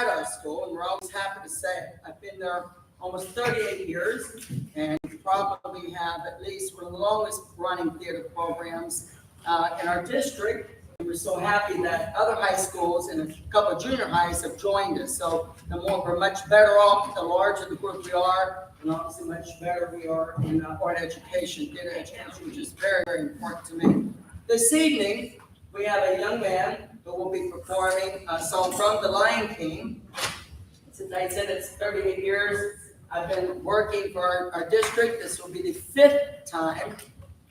at our school, and we're always happy to say it. I've been there almost 38 years, and probably have at least one of the longest running theater programs in our district. And we're so happy that other high schools and a couple of junior highs have joined us. So we're much better off the larger the group we are, and obviously much better we are in art education, theater education, which is very, very important to me. This evening, we have a young man who will be performing a song from The Lion King. Since I said it's 38 years, I've been working for our district. This will be the 5th time,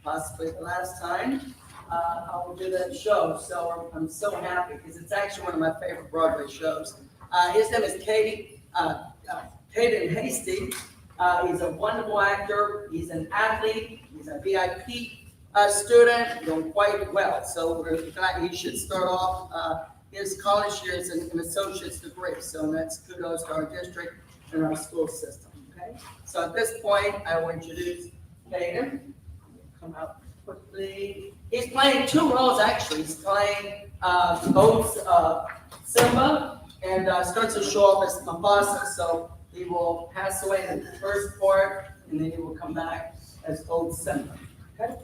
possibly the last time, I will do that show. So I'm so happy because it's actually one of my favorite Broadway shows. His name is Caden Hasty. He's a wonderful actor. He's an athlete. He's a VIP student, doing quite well. So we're glad he should start off his college years in an associate's degree. So that's kudos to our district and our school system. Okay. So at this point, I will introduce Caden. Come out quickly. He's playing 2 roles actually. He's playing both Simba and starts to show up as Mufasa. So he will pass away in the first part, and then he will come back as old Simba. Okay.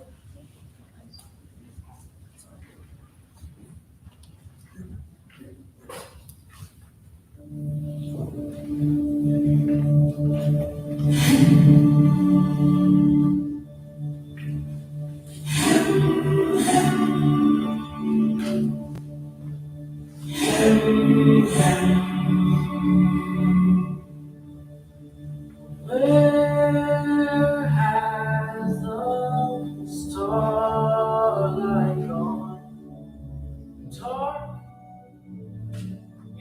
Where has the starlight gone? Dark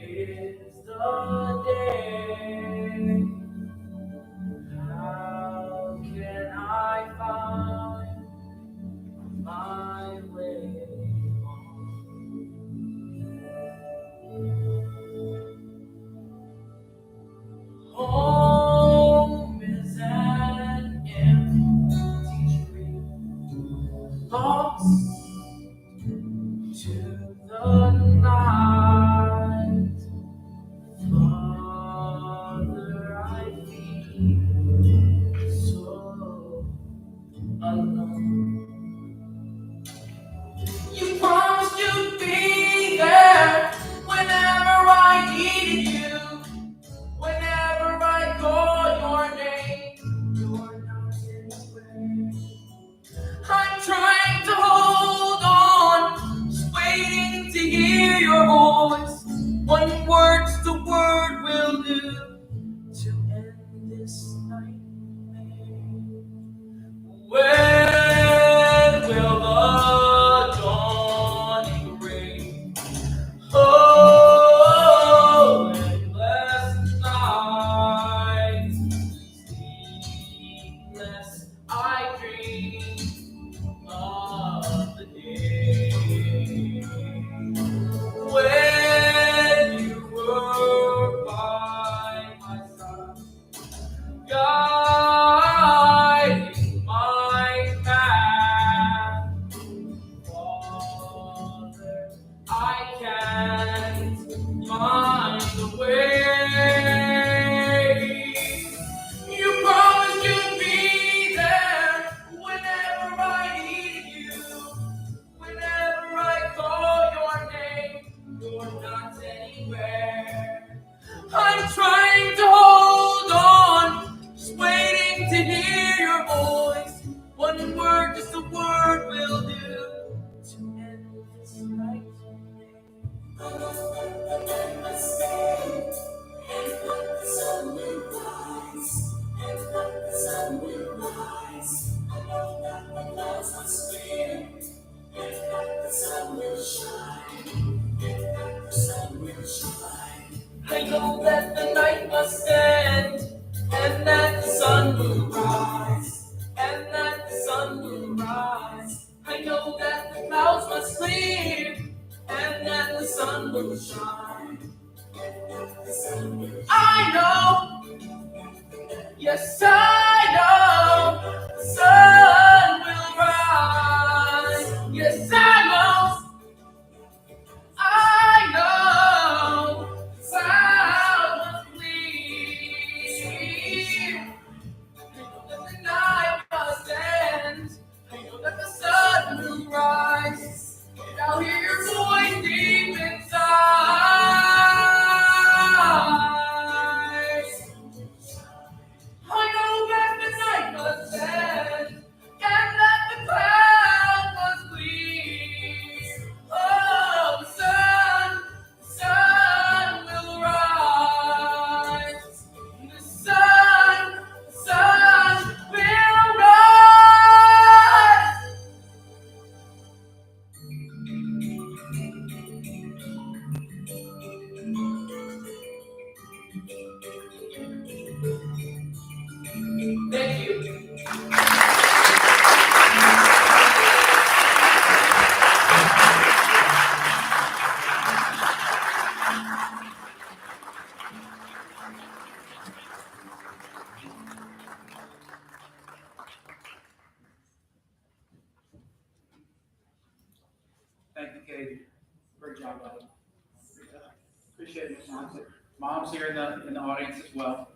is the day. How can I find my way home? Is an empty tree, lost to the night. Father, I feel so alone. You promised you'd be there whenever I needed you. Whenever I call your name, you're not anywhere. I'm trying to hold on, just waiting to hear your voice. One word's the word will do to end this nightmare. When will the dawning bring? Oh, endless nights, sleepless I dream of the day when you were by my side, guiding my path. Father, I can't find the way. You promised you'd be there whenever I need you. Whenever I call your name, you're not anywhere. I'm trying to hold on, just waiting to hear your voice. One word, just a word will do to end this nightmare. I know that the night must stay, and that the sun will rise, and that the sun will rise. I know that the clouds must clear, and that the sun will shine, and that the sun will shine. I know that the night must end, and that the sun will rise, and that the sun will rise. I know that the clouds must clear, and that the sun will shine, and that the sun will shine. I know, yes I know, the sun will rise. Yes I know, the sun Katie. Great job, buddy. Appreciate it. Mom's here in the audience as well.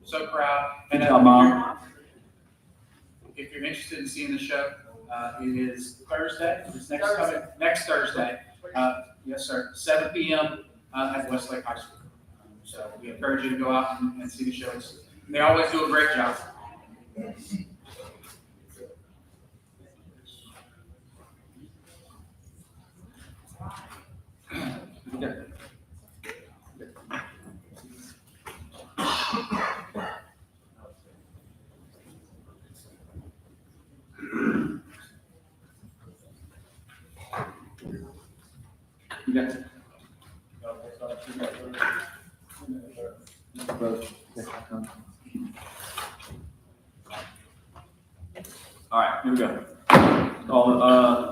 So proud. And Good job, Mom. if you're interested in seeing the show, it is Thursday. It's next Thursday. Yes, sir. 7 p.m. At Westlake High School. So we encourage you to go out and see the shows. They always do a great job. All right, here we go.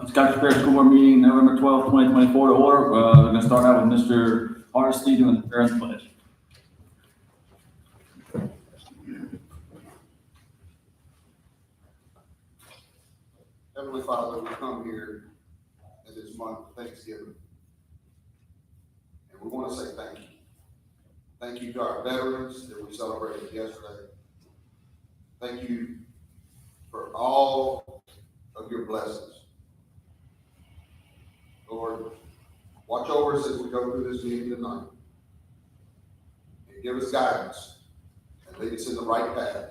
Scotch Fair School Board meeting, November 12th, 2024 to order. We're going to start out with Mr. Hardesty doing the parents' pledge. Heavenly Father, we come here in this month of Thanksgiving, and we want to say thank you. Thank you to our veterans that we celebrated yesterday. Thank you for all of your blessings. Lord, watch over us as we go through this meeting tonight, and give us guidance and lead us in the right path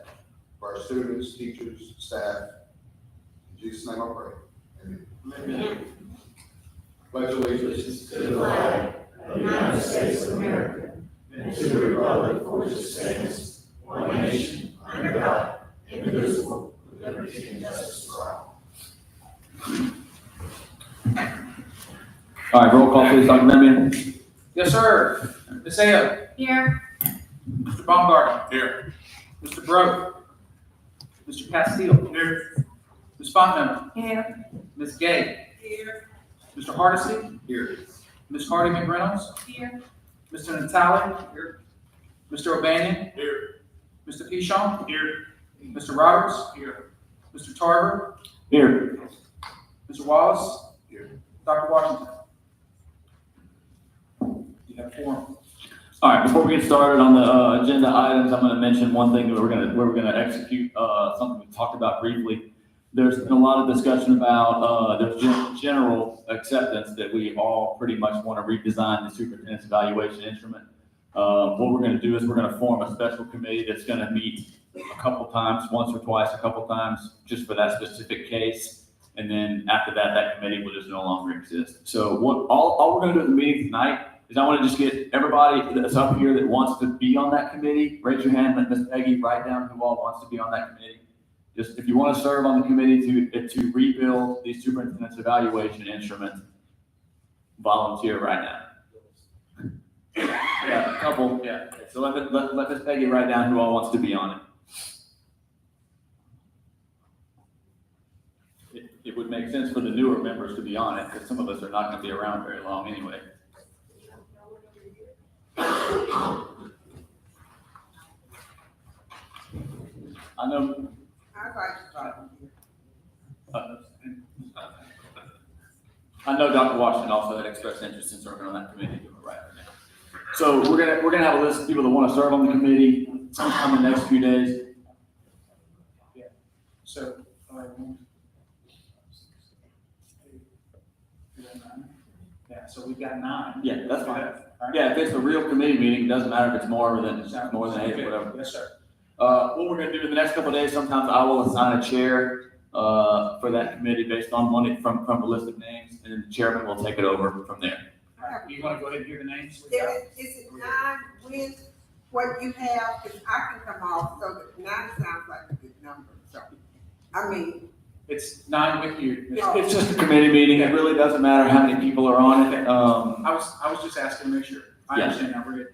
for our students, teachers, staff. In Jesus' name I pray. Amen. Amen. Pledge allegiance To the flag of the United States of America and to the republic for which it stands, one nation, under God, indivisible, with liberty and justice for all. All right, roll call, please, Dr. Memmian. Yes, sir. Ms. Ayo. Here. Mr. Baumgarten. Here. Mr. Broke. Mr. Castile. Here. Ms. Fontenot. Here. Ms. Gay. Here. Mr. Hardesty. Here. Ms. Hardy McReynolds. Here. Mr. Natale. Here. Mr. O'Banion. Here. Mr. Pishon. Here. Mr. Roberts. Here. Mr. Tarver. Here. Mr. Wallace. Here. Dr. Washington. You have four. All right, before we get started on the agenda items, I'm going to mention one thing that we're going to execute, something we talked about briefly. There's been a lot of discussion about, there's general acceptance that we all pretty much want to redesign the superintendent's evaluation instrument. What we're going to do is we're going to form a special committee that's going to meet a couple times, once or twice, a couple times, just for that specific case. And then after that, that committee will just no longer exist. So all we're going to do at the meeting tonight is I want to just get everybody that's up here that wants to be on that committee, raise your hand, let Ms. Peggy write down who all wants to be on that committee. Just if you want to serve on the committee to rebuild the superintendent's evaluation instrument, volunteer right now. Yeah, a couple. Yeah. So let Ms. Peggy write down who all wants to be on it. It would make sense for the newer members to be on it because some of us are not going to be around very long anyway. I know. I know Dr. Washington also had expressed interest in serving on that committee. Right now. So we're gonna have a list of people that want to serve on the committee sometime in the next few days. Yeah. So, yeah, so we've got 9. Yeah, that's fine. Right. Yeah, if it's a real committee meeting, it doesn't matter if it's more than 8 or whatever. Yes, sir. What we're gonna do in the next couple of days, sometimes I will assign a chair for that committee based on one from the list of names, and then the chairman will take it over from there. All right. You want to go ahead and hear the names? Is it 9 with what you have? Because I can come off, so that 9 sounds like a good number, so, I mean. It's 9 with you. It's just a committee meeting. It really doesn't matter how many people are on it. I was just asking to make sure. I Yeah. understand now, we're good.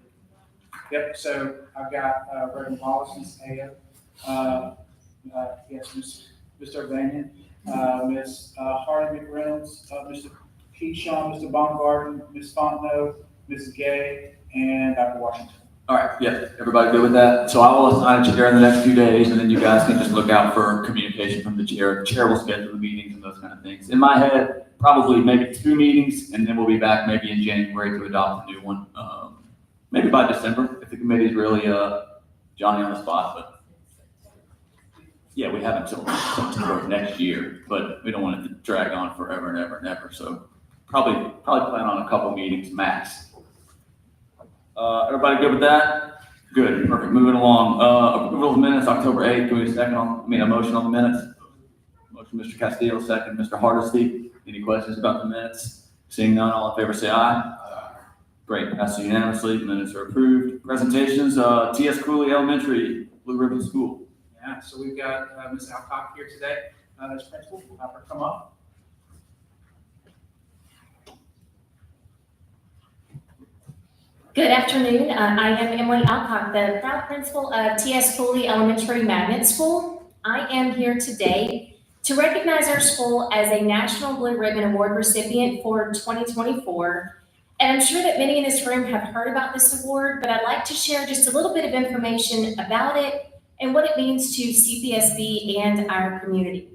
Yep, so I've got, Reverend Wallace, Ms. Ayo, yes, Mr. O'Banion, Ms. Hardy McReynolds, Mr. Keyshawn, Mr. Baumgarten, Ms. Fontenot, Ms. Gay, and Dr. Washington. All right, yeah, everybody good with that? So I will assign a chair in the next few days, and then you guys can just look out for communication from the chair. The chair will schedule the meetings and those kind of things. In my head, probably maybe 2 meetings, and then we'll be back maybe in January to adopt a new one. Maybe by December, if the committee's really, Johnny on the spot, but yeah, we have until September of next year, but we don't want it to drag on forever and ever and ever, so probably plan on a couple meetings max. Everybody good with that? Good, perfect, moving along. Approval of minutes, October 8th, do we have a motion on the minutes? Motion, Mr. Castillo, second, Mr. Hardesty. Any questions about the minutes? Seeing none, all in favor say aye. Great, passes unanimously, minutes are approved. Presentations, T.S. Cooley Elementary, Blue Ribbon School. Yeah, so we've got Ms. Alcock here today as principal. We'll have her come up. Good afternoon. I am Emily Alcock, the proud principal of T.S. Cooley Elementary Magnet School. I am here today to recognize our school as a National Blue Ribbon Award recipient for 2024. And I'm sure that many in this room have heard about this award, but I'd like to share just a little bit of information about it and what it means to CPSB and our community.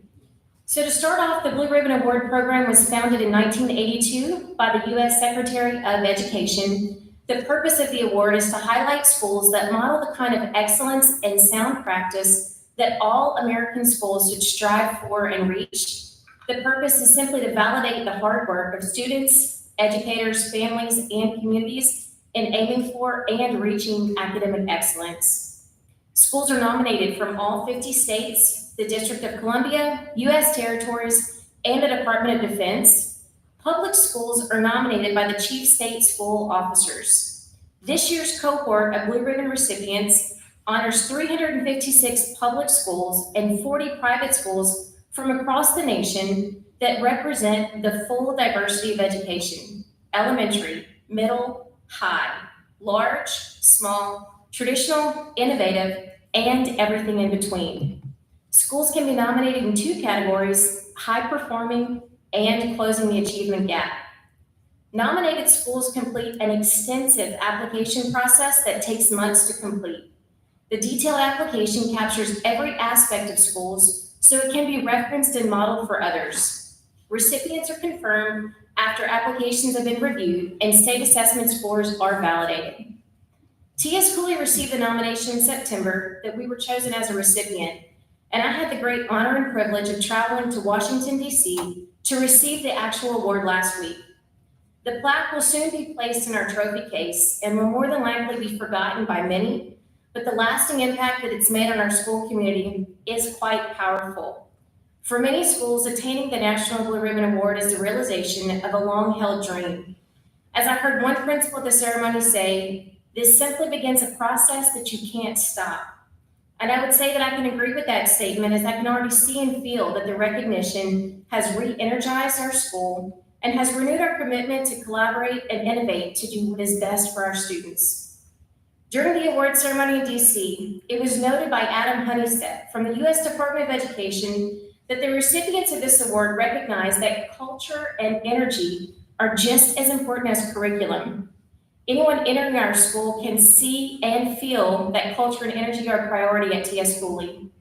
So to start off, the Blue Ribbon Award program was founded in 1982 by the U.S. Secretary of Education. The purpose of the award is to highlight schools that model the kind of excellence and sound practice that all American schools should strive for and reach. The purpose is simply to validate the hard work of students, educators, families, and communities in aiming for and reaching academic excellence. Schools are nominated from all 50 states, the District of Columbia, U.S. territories, and the Department of Defense. Public schools are nominated by the Chief State School Officers. This year's cohort of Blue Ribbon recipients honors 356 public schools and 40 private schools from across the nation that represent the full diversity of education: elementary, middle, high, large, small, traditional, innovative, and everything in between. Schools can be nominated in 2 categories: high performing and closing the achievement gap. Nominated schools complete an extensive application process that takes months to complete. The detailed application captures every aspect of schools so it can be referenced and modeled for others. Recipients are confirmed after applications have been reviewed and state assessment scores are validated. T.S. Cooley received the nomination in September that we were chosen as a recipient, and I had the great honor and privilege of traveling to Washington, D.C. to receive the actual award last week. The plaque will soon be placed in our trophy case and will more than likely be forgotten by many, but the lasting impact that it's made on our school community is quite powerful. For many schools, attaining the National Blue Ribbon Award is the realization of a long-held dream. As I heard one principal at the ceremony say, this simply begins a process that you can't stop. And I would say that I can agree with that statement, as I can already see and feel that the recognition has re-energized our school and has renewed our commitment to collaborate and innovate to do what is best for our students. During the award ceremony in DC, it was noted by Adam Honeysett from the U.S. Department of Education that the recipients of this award recognize that culture and energy are just as important as curriculum. Anyone entering our school can see and feel that culture and energy are a priority at T.S. Cooley.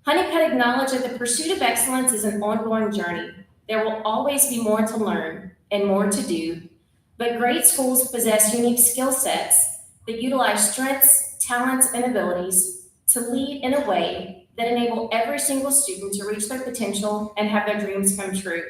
Honeycutt acknowledged that the pursuit of excellence is an ongoing journey. There will always be more to learn and more to do, but great schools possess unique skill sets that utilize strengths, talents, and abilities to lead in a way that enable every single student to reach their potential and have their dreams come true.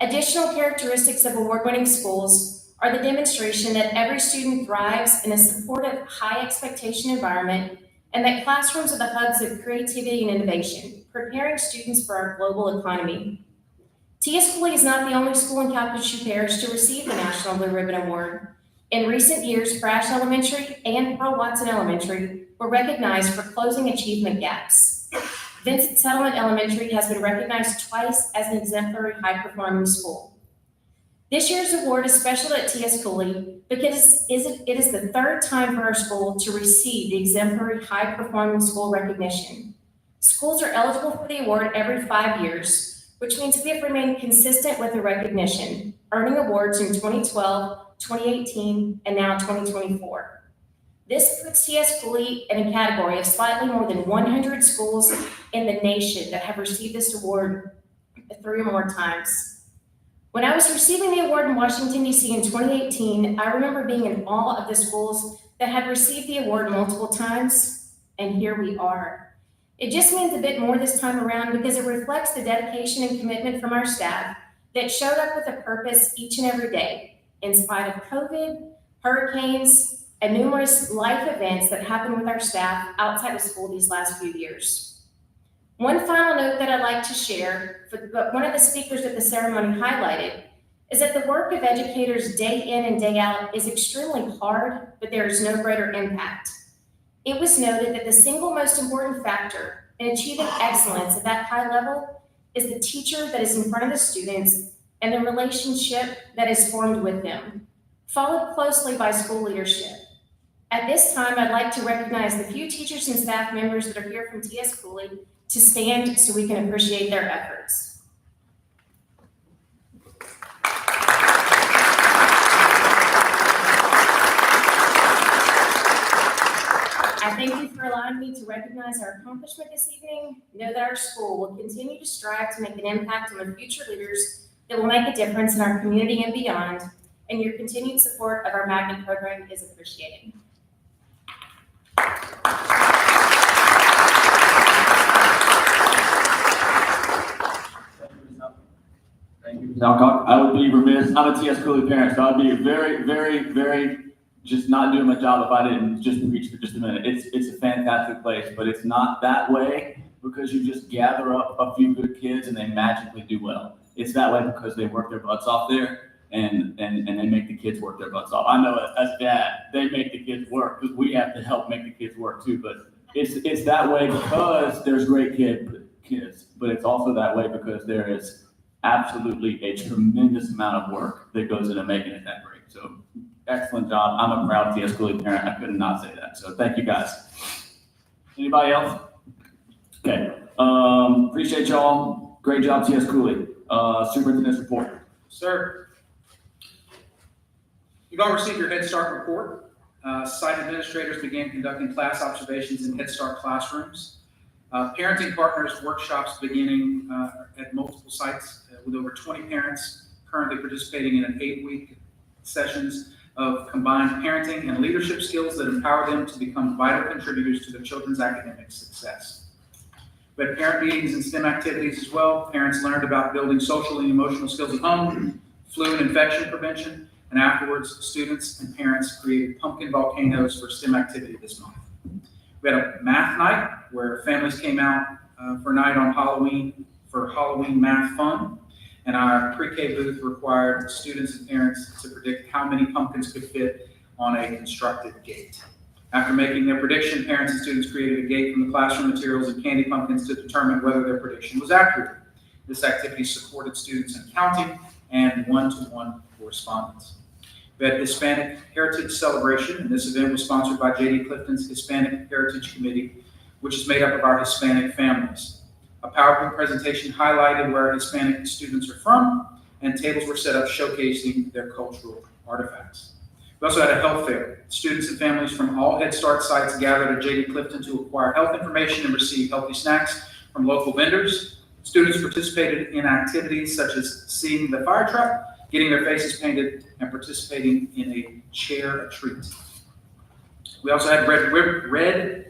Additional characteristics of award-winning schools are the demonstration that every student thrives in a supportive, high expectation environment, and that classrooms are the hubs of creativity and innovation, preparing students for our global economy. T.S. Cooley is not the only school in Calcasieu Parish to receive the National Blue Ribbon Award. In recent years, Crash Elementary and Pearl Watson Elementary were recognized for closing achievement gaps. Vincent Settlement Elementary has been recognized twice as an exemplary high-performing school. This year's award is special at T.S. Cooley because it is the 3rd time for our school to receive the exemplary high-performing school recognition. Schools are eligible for the award every 5 years, which means we have remained consistent with the recognition, earning awards in 2012, 2018, and now 2024. This puts T.S. Cooley in a category of slightly more than 100 schools in the nation that have received this award 3 or more times. When I was receiving the award in Washington, D.C. in 2018, I remember being in awe of the schools that had received the award multiple times, and here we are. It just means a bit more this time around because it reflects the dedication and commitment from our staff that showed up with a purpose each and every day, in spite of COVID, hurricanes, and numerous life events that happened with our staff outside of school these last few years. One final note that I'd like to share, but one of the speakers at the ceremony highlighted, is that the work of educators day in and day out is extremely hard, but there is no greater impact. It was noted that the single most important factor in achieving excellence at that high level is the teacher that is in front of the students and the relationship that is formed with them, followed closely by school leadership. At this time, I'd like to recognize the few teachers and staff members that are here from T.S. Cooley to stand so we can appreciate their efforts. I thank you for allowing me to recognize our accomplishment this evening. Know that our school will continue to strive to make an impact on the future leaders that will make a difference in our community and beyond, and your continued support of our magnet program is appreciated. Thank you, Ms. Alcock. I would be remiss, I'm a T.S. Cooley parent, so I'd be very just not doing my job if I didn't just preach for just a minute. It's a fantastic place, but it's not that way because you just gather up a few good kids and they magically do well. It's that way because they work their butts off there and they make the kids work their butts off. I know as dad, they make the kids work because we have to help make the kids work too, but it's that way because there's great kids, but it's also that way because there is absolutely a tremendous amount of work that goes into making it that great. So excellent job. I'm a proud T.S. Cooley parent. I could not say that. So thank you guys. Anybody else? Okay. Appreciate y'all. Great job, T.S. Cooley. Superintendent's report. Sir, you've all received your Head Start report. Site administrators began conducting class observations in Head Start classrooms. Parenting partners workshops beginning at multiple sites with over 20 parents currently participating in an 8-week sessions of combined parenting and leadership skills that empower them to become vital contributors to their children's academic success. We had parent meetings and STEM activities as well. Parents learned about building social and emotional skills at home, flu and infection prevention, and afterwards, students and parents created pumpkin volcanoes for STEM activity this month. We had a math night where families came out for a night on Halloween for Halloween math fun. And our pre-K booth required students and parents to predict how many pumpkins could fit on a constructed gate. After making their prediction, parents and students created a gate from the classroom materials and candy pumpkins to determine whether their prediction was accurate. This activity supported students in counting and one-to-one correspondence. We had Hispanic Heritage Celebration, and this event was sponsored by J.D. Clifton's Hispanic Heritage Committee, which is made up of our Hispanic families. A PowerPoint presentation highlighted where Hispanic students are from, and tables were set up showcasing their cultural artifacts. We also had a health fair. Students and families from all Head Start sites gathered at J.D. Clifton to acquire health information and receive healthy snacks from local vendors. Students participated in activities such as seeing the fire truck, getting their faces painted, and participating in a chair treat. We also had Red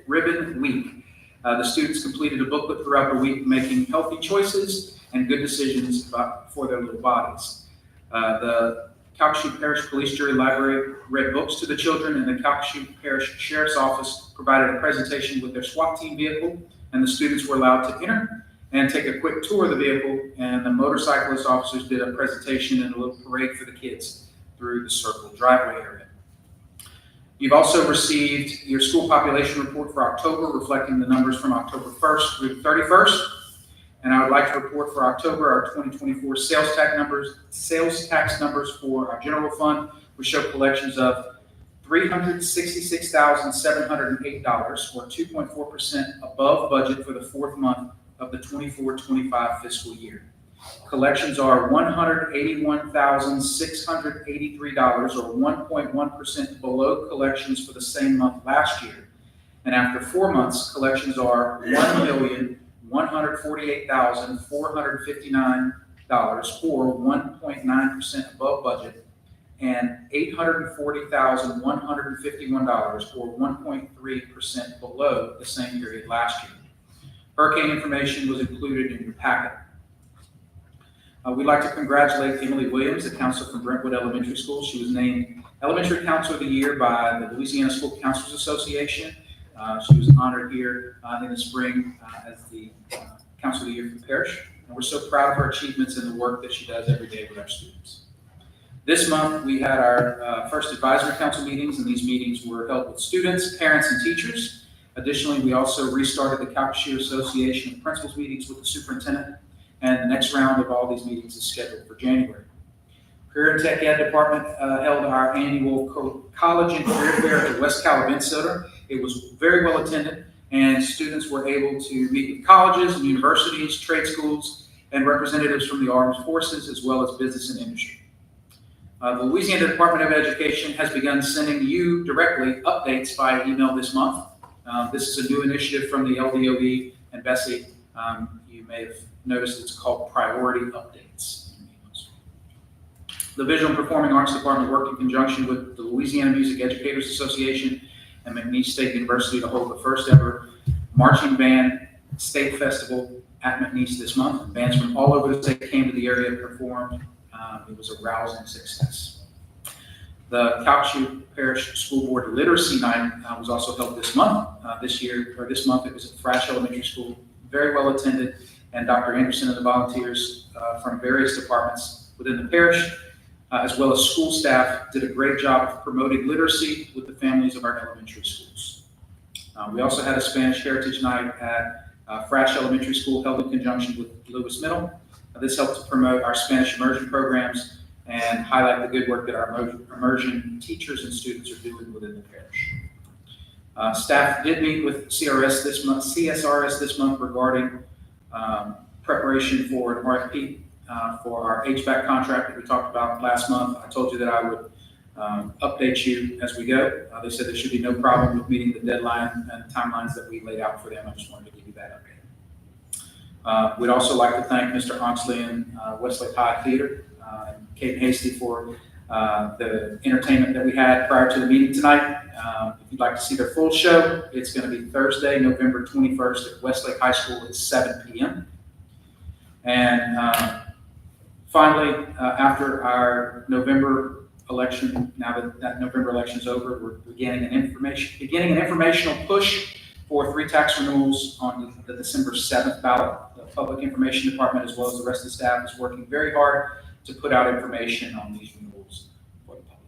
Ribbon Week. The students completed a booklet throughout the week, making healthy choices and good decisions for their little bodies. The Calcasieu Parish Police Jury Library read books to the children, and the Calcasieu Parish Sheriff's Office provided a presentation with their SWAT team vehicle, and the students were allowed to enter and take a quick tour of the vehicle, and the motorcyclist officers did a presentation and a little parade for the kids through the circle driveway area. You've also received your school population report for October, reflecting the numbers from October 1st through 31st. And I would like to report for October our 2024 sales tax numbers for our general fund, which show collections of $366,708, or 2.4% above budget for the fourth month of the 24-25 fiscal year. Collections are $181,683, or 1.1% below collections for the same month last year. And after 4 months, collections are $1,148,459, or 1.9% above budget, and $840,151, or 1.3% below the same period last year. Hurricane information was included in your packet. We'd like to congratulate Emily Williams, the counselor from Brentwood Elementary School. She was named Elementary Counselor of the Year by the Louisiana School Counselors Association. She was honored here in the spring as the Counselor of the Year for the parish. And we're so proud of her achievements and the work that she does every day with our students. This month, we had our first advisory council meetings, and these meetings were held with students, parents, and teachers. Additionally, we also restarted the Calcasieu Association of Principals meetings with the superintendent, and the next round of all these meetings is scheduled for January. Career and Tech Ed Department held our annual College and Career Fair at the West Cal Event Center. It was very well attended, and students were able to meet with colleges and universities, trade schools, and representatives from the armed forces, as well as business and industry. The Louisiana Department of Education has begun sending you directly updates via email this month. This is a new initiative from the LDOE and Bessie. You may have noticed it's called Priority Updates. The Visual and Performing Arts Department worked in conjunction with the Louisiana Music Educators Association and McNeese State University to hold the first ever marching band state festival at McNeese this month. Bands from all over the state came to the area and performed. It was a rousing success. The Calcasieu Parish School Board Literacy Night was also held this month. This month it was at Thrash Elementary School, very well attended, and Dr. Anderson and the volunteers from various departments within the parish, as well as school staff, did a great job of promoting literacy with the families of our elementary schools. We also had a Spanish Heritage Night at Thrash Elementary School held in conjunction with Lewis Middle. This helped to promote our Spanish immersion programs and highlight the good work that our immersion teachers and students are doing within the parish. Staff did meet with CSRS this month regarding preparation for an RFP for our HVAC contract that we talked about last month. I told you that I would update you as we go. They said there should be no problem with meeting the deadline and timelines that we laid out for them. I just wanted to give you that update. We'd also like to thank Mr. Oxley and Westlake High Theater and Kate Hasty for the entertainment that we had prior to the meeting tonight. If you'd like to see their full show, it's going to be Thursday, November 21st at Westlake High School at 7 p.m. And finally, after our November election, now that November election is over, we're beginning an informational push for 3 tax renewals on the December 7th ballot. The Public Information Department, as well as the rest of the staff, is working very hard to put out information on these renewals for the public.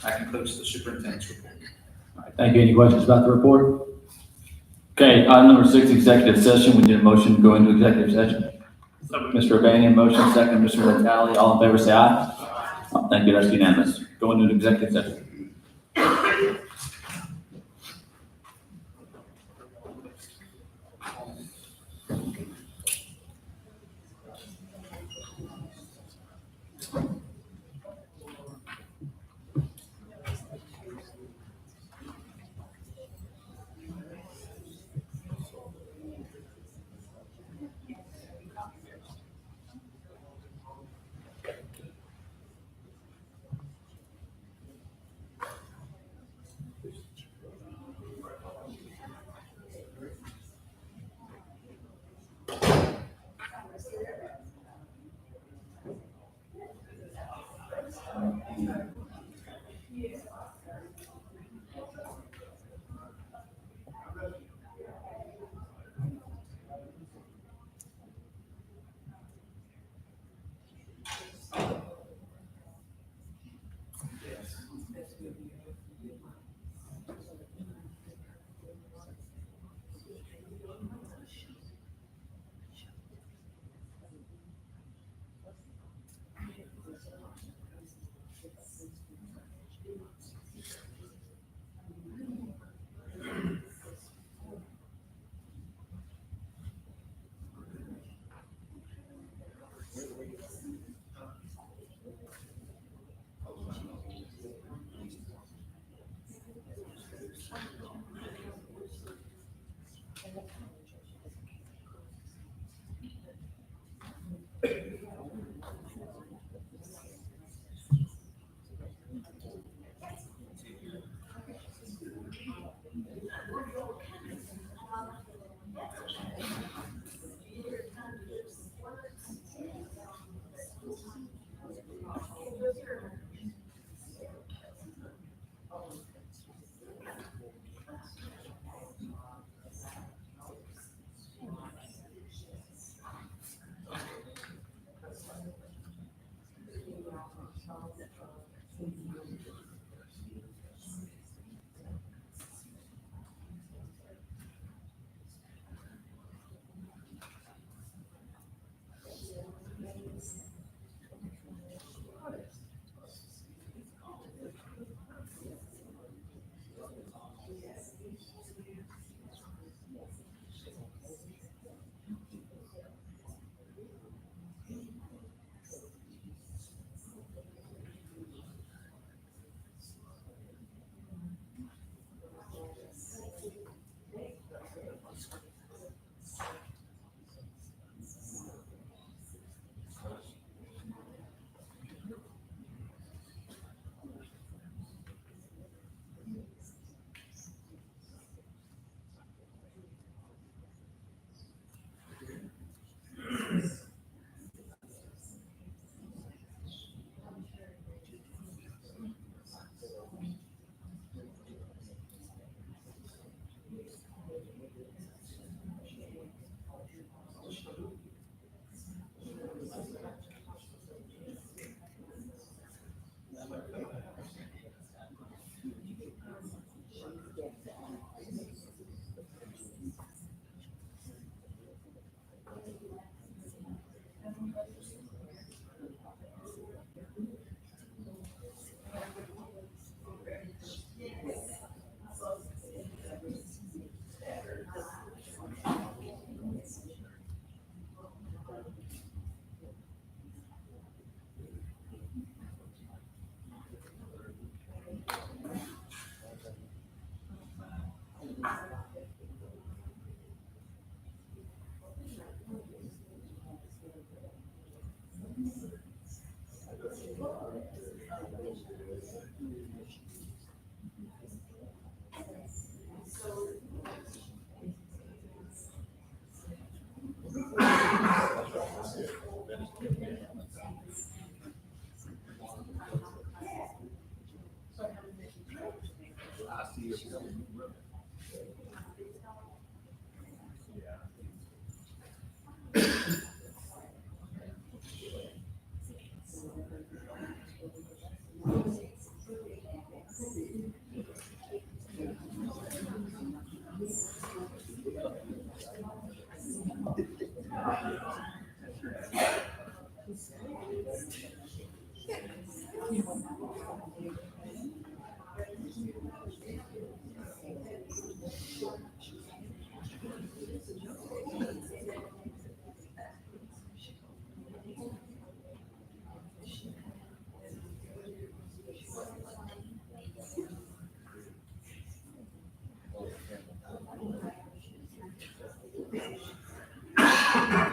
That concludes the superintendent's report. All right, thank you. Any questions about the report? Okay, item number 6, executive session. We need a motion to go into executive session. Mr. Urbanian, motion second. Mr. Natale, all in favor, say aye. Thank you, that's unanimous. Go into an executive session.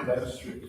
That's true.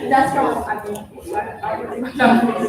That's all, I mean, I really don't.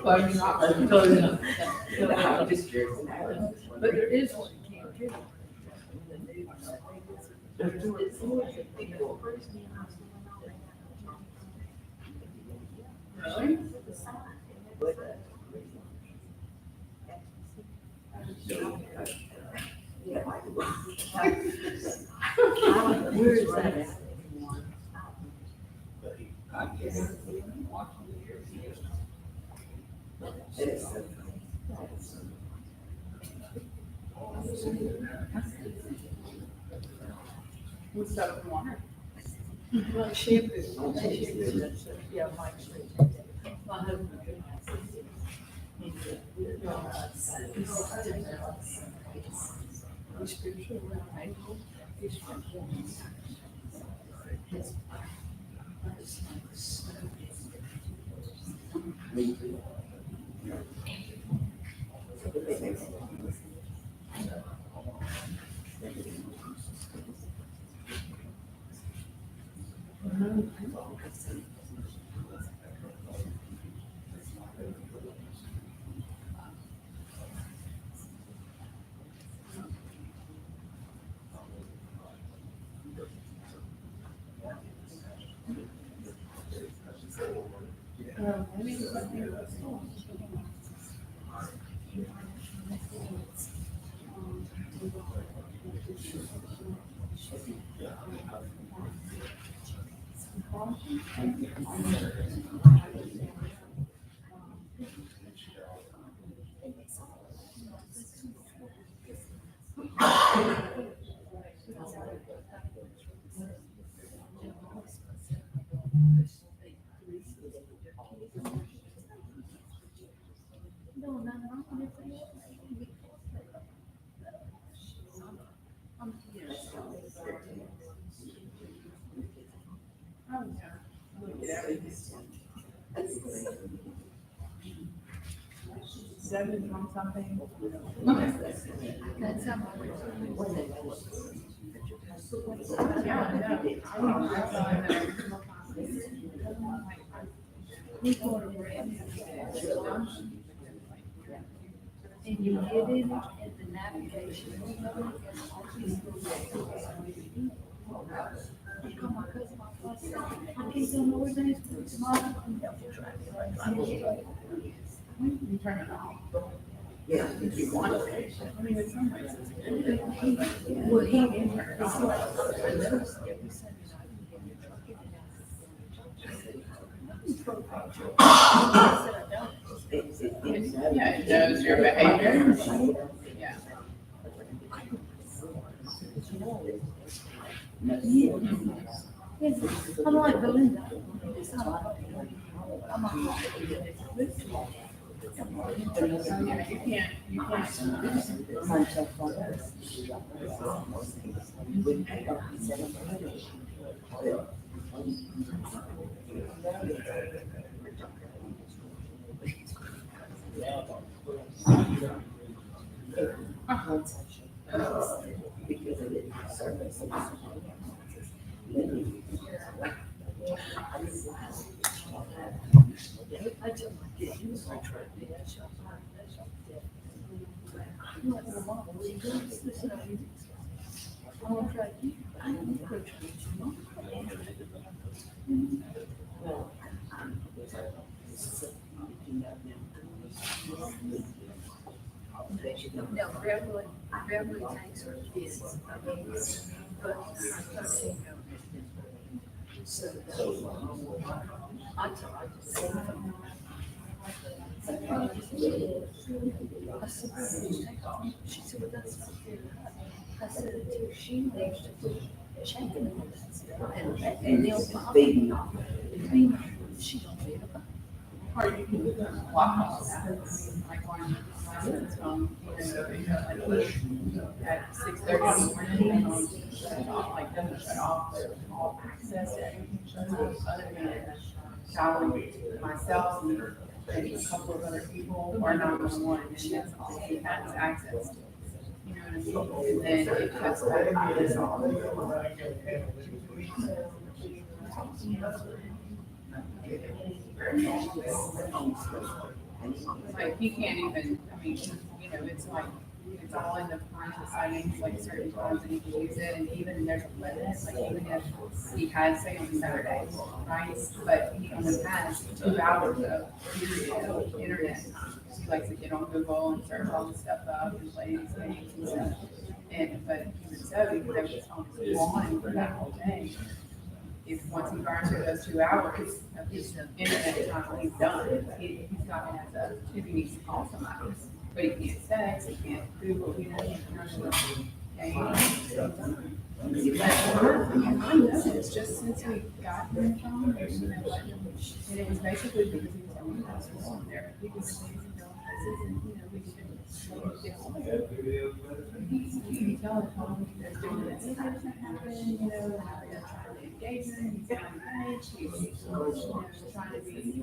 Well, you're not, totally not. I'm just curious. But there is one you can't do. Really? Where is that? What's up, water? Well, shampoo. Yeah, my. My husband. He's spiritual, right? He's spiritual. Seven on something. And you get in at the navigation. I can't tell no where that is. You turn it off. Yeah, if you want to. I mean, in some ways, it's good. Well, he didn't turn it off. I noticed every Sunday night. Yeah, it knows your behavior. Yeah. I'm like Belinda. I'm you No, Beverly takes her kids. But so I she said, well, that's not fair. I said, until she leaves to put chicken and they'll feed me. She don't feed them. Or you can walk off. Like one, my son's home, at 6:30 in the morning, shut off, like doesn't shut off, all access to everything shut off, other than Callie, myself, and a couple of other people, or 911, and that's all he has access to. You know what I mean? And then it cuts back to this all. Like, you can't even, I mean, you know, it's like, it's all in the parental settings, like certain times that he can use it, and even there's a limit, like even if he had, say, on Saturdays, right? But he only has 2 hours of period of internet time. He likes to get on Google and search all this stuff up and play these games and stuff. And, but even so, even though his phone is on for that whole day, if once he burns through those 2 hours of his internet time, he's done. He's got it as a, if he needs to call somebody. But he can't text, he can't Google, he can't turn I noticed just since we got the phone, and it was basically because he was on the house was there. He was sleeping in places and, you know, we could get home. He's on the phone, he's doing this, you know, how to try to engage him, he's on the page, he's trying to be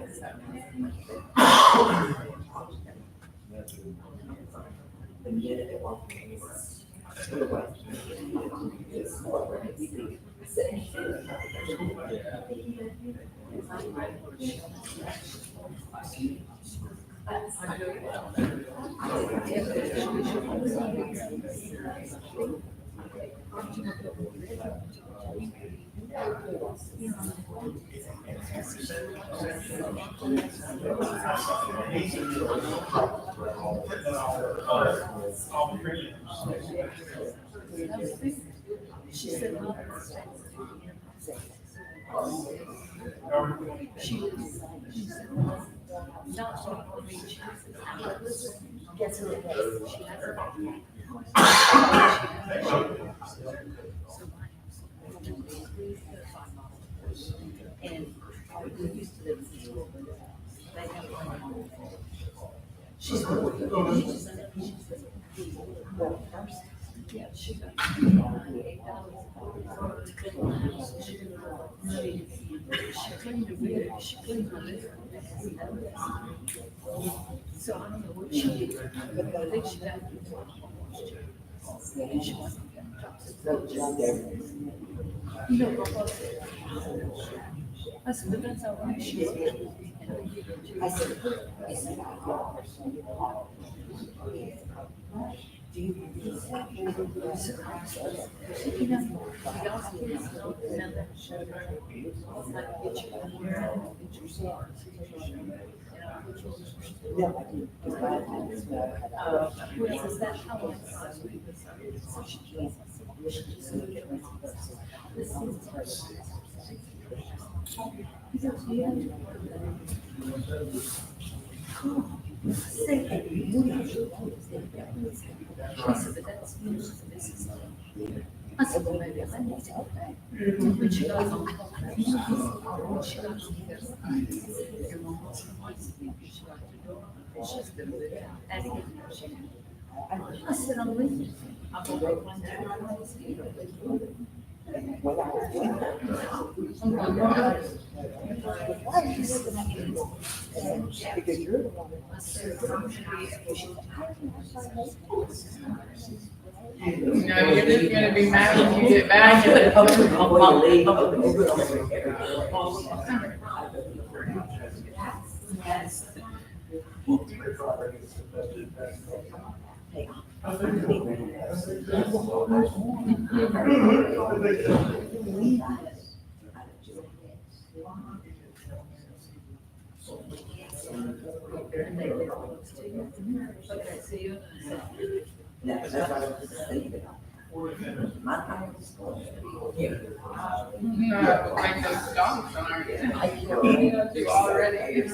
No, you're just gonna be mad when you get back. No, like those dogs aren't. You already.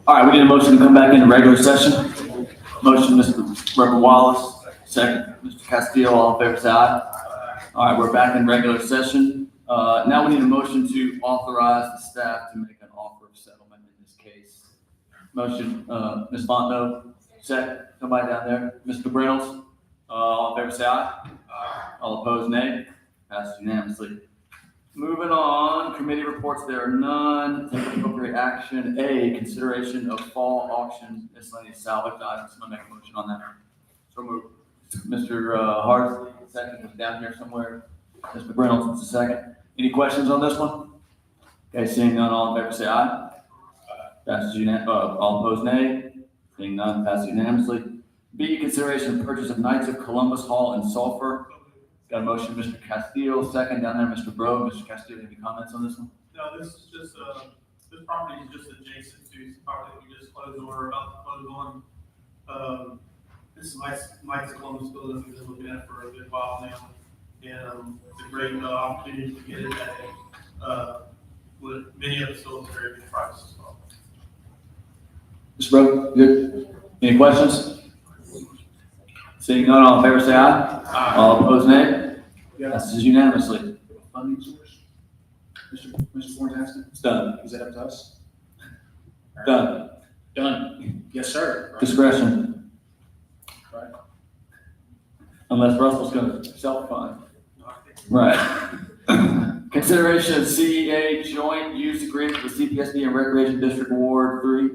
All right, we need a motion to come back into regular session. Motion, Mr. Reverend Wallace, second, Mr. Castillo, all in favor, say aye. All right, we're back in regular session. Now we need a motion to authorize the staff to make an offer of settlement in this case. Motion, Ms. Fontenot, second, somebody down there, Mr. Reynolds, all in favor, say aye. All opposed, nay. Passed unanimously. Moving on, committee reports, there are none. Take appropriate action. A, consideration of fall auction miscellaneous salvage items. I'm gonna make a motion on that. So moved. Mr. Hart, second, was down here somewhere. Mr. Reynolds was the second. Any questions on this one? Okay, seeing none, all in favor, say aye. Passes all opposed, nay. Seeing none, passes unanimously. B, consideration of purchase of Knights of Columbus Hall in Sulphur. Got a motion, Mr. Castillo, second down there, Mr. Bro. Mr. Castillo, any comments on this one? No, this is just, this property is just adjacent to the property we just closed or we're about to close on. This is Mike's Columbus building we've been looking at for a good while now. And, it's a great, opportunity to get it at with many of the stores very good prices as well. Mr. Bro, good? Any questions? Seeing none, all in favor, say aye. All opposed, nay. Passes unanimously. Funding source? Mr. Warren, It's done. is that up to us? Done. Done. Yes, sir. Discretion. Right. Unless Russell's gonna self-fund. Right. Consideration of CEA joint use agreement with CPSD and Recreation District Ward 3.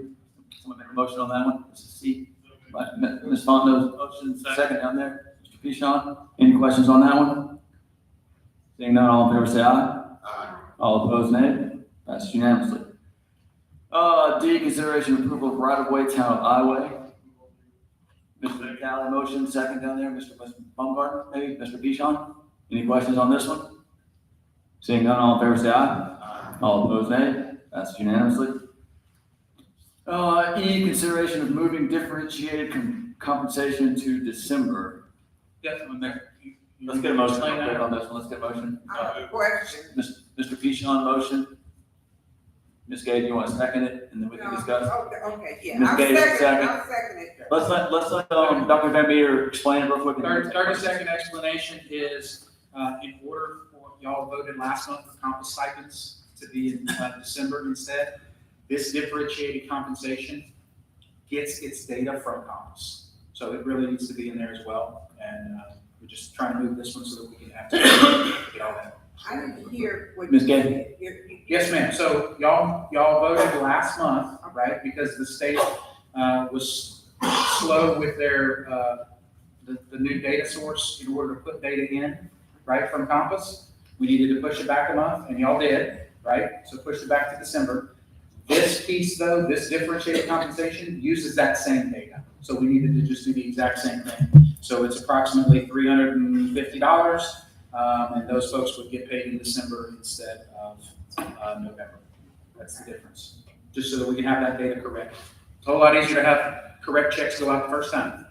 Someone make a motion on that one? This is C. Right, Ms. Fontenot's motion, second down there. Mr. Pichon, any questions on that one? Seeing none, all in favor, say aye. All opposed, nay. Passes unanimously. D, consideration of approval of right-of-way town of Highway. Mr. McCallum, motion, second down there. Mr. Baumgartner, maybe, Mr. Pichon, any questions on this one? Seeing none, all in favor, say aye. All opposed, nay. Passes unanimously. E, consideration of moving differentiated compensation to December. Yes, Let's get a motion on this one. Let's get a motion. Question. Mr. Pichon, motion. Ms. Gay, do you want to second it, and then we can discuss? Okay, yeah. Ms. I'll Gay, second second. it. Let's let Dr. Van Meter explain it real quick. 30-second explanation is, in order for, y'all voted last month for compass stipends to be in December instead. This differentiated compensation gets its data from compass. So it really needs to be in there as well. And we're just trying to move this one so that we can have to get all that. I didn't hear what. Ms. Gay? Yes, ma'am. So y'all voted last month, right? Because the state was slow with their, the new data source in order to put data in, right, from Compass. We needed to push it back a month, and y'all did, right? So push it back to December. This piece, though, this differentiated compensation uses that same data. So we needed to just do the exact same thing. So it's approximately $350, and those folks would get paid in December instead of November. That's the difference. Just so that we can have that data correct. It's a whole lot easier to have correct checks go out the first time.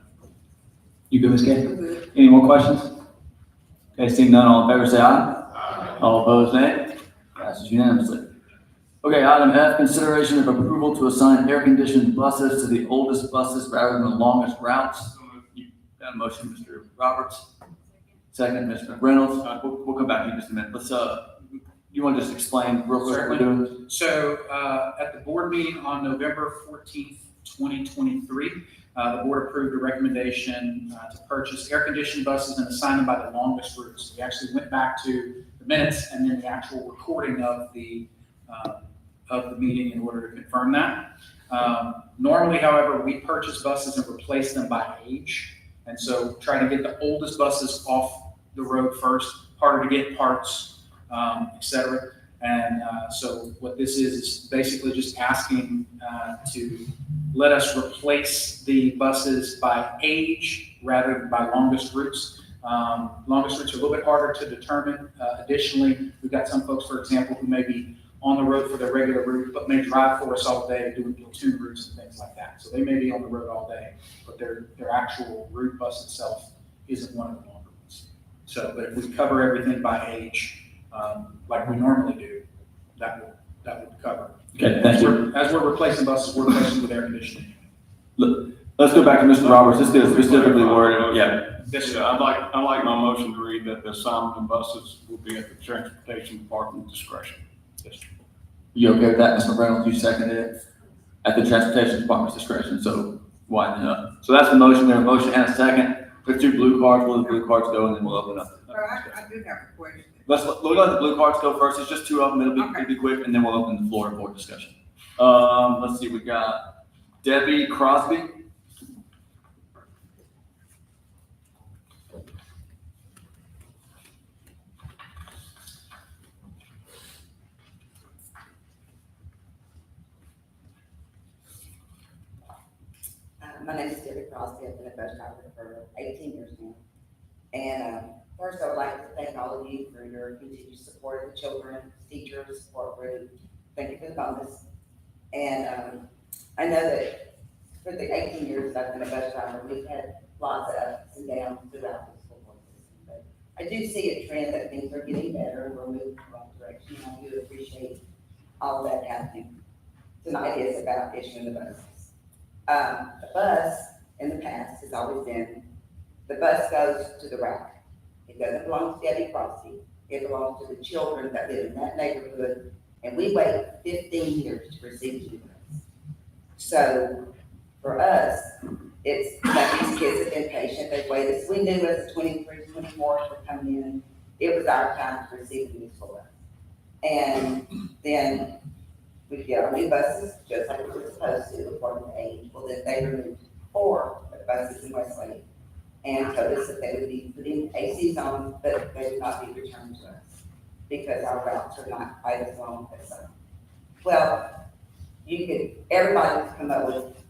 You good, Ms. Gay? Any more questions? Okay, seeing none, all in favor, say aye. All opposed, nay. Passes unanimously. Okay, item F, consideration of approval to assign air-conditioned buses to the oldest buses rather than the longest routes. You got a motion, Mr. Roberts. Second, Mr. Reynolds. We'll come back to you in just a minute. Let's, You want to just explain real quick what we're doing? So, at the board meeting on November 14th, 2023, the board approved a recommendation to purchase air-conditioned buses and assign them by the longest routes. We actually went back to the minutes and then the actual recording of the meeting in order to confirm that. Normally, however, we purchase buses and replace them by age. And so trying to get the oldest buses off the road first, harder to get parts, et cetera. And so what this is basically just asking to let us replace the buses by age rather than by longest routes. Longest routes are a little bit harder to determine. Additionally, we've got some folks, for example, who may be on the road for their regular route, but may drive for us all day doing platoon routes and things like that. So they may be on the road all day, but their actual route bus itself isn't one of the longer ones. So, but if we cover everything by age, like we normally do, that would cover. Okay, thank you. As we're replacing buses, we're replacing with air conditioning. Look, let's go back to Mr. Roberts. This is specifically worded, yeah. This, Yeah, I'd like my motion to read that the assignment of buses will be at the Transportation Department's discretion. You okay with that, Mr. Reynolds? You seconded it at the Transportation Department's discretion, so widen it up. So that's the motion there, a motion and a second. There's 2 blue cards, where the blue cards go, and then we'll open up. But I do have a question. We'll let the blue cards go first. It's just 2 of them. It'll be quick, and then we'll open the floor for discussion. Let's see, we got Debbie Crosby. My name is Debbie Crosby. I've been a bus driver for 18 years now. And first, I would like to thank all of you for your continued support of the children, teachers, support group. Thank you for the bonus. And I know that for the 18 years that I've been a bus driver, we've had lots of ups and downs throughout the school board system. But I do see a trend that things are getting better and we're moving in the right direction. I do appreciate all that happening. Tonight is about issuing the buses. The bus in the past has always been, the bus goes to the route. It doesn't belong to Debbie Crosby. It belongs to the children that live in that neighborhood, and we wait 15 years to receive the bus. So for us, it's that these kids have been patient. They've waited. We knew as the 23, 24 were coming in, it was our time to receive the new school bus. And then we get our new buses, just like we were supposed to, according to age. Well, then they removed 4 of the buses in Westlake and told us that they would be putting ACs on, but they would not be returned to us because our routes are not quite as long as some. Well, everybody could come up with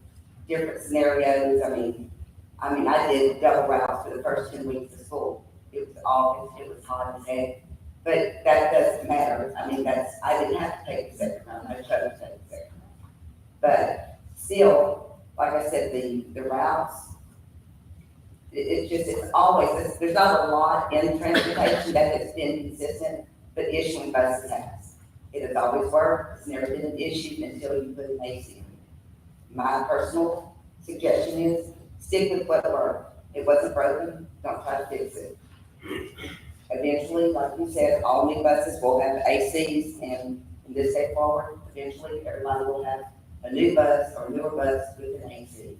different scenarios. I mean, I did double routes for the first 10 weeks of school. It was August, it was hot as heck. But that doesn't matter. I didn't have to take the second round. I chose to take the second round. But still, like I said, the routes, it's always, there's not a lot in transportation that has been consistent, but issuing buses has. It has always worked. It's never been an issue until you put an AC in. My personal suggestion is stick with what worked. It wasn't broken. Don't try to fix it. Eventually, like you said, all new buses will have ACs, and from this day forward, eventually, everybody will have a new bus or a newer bus with an AC.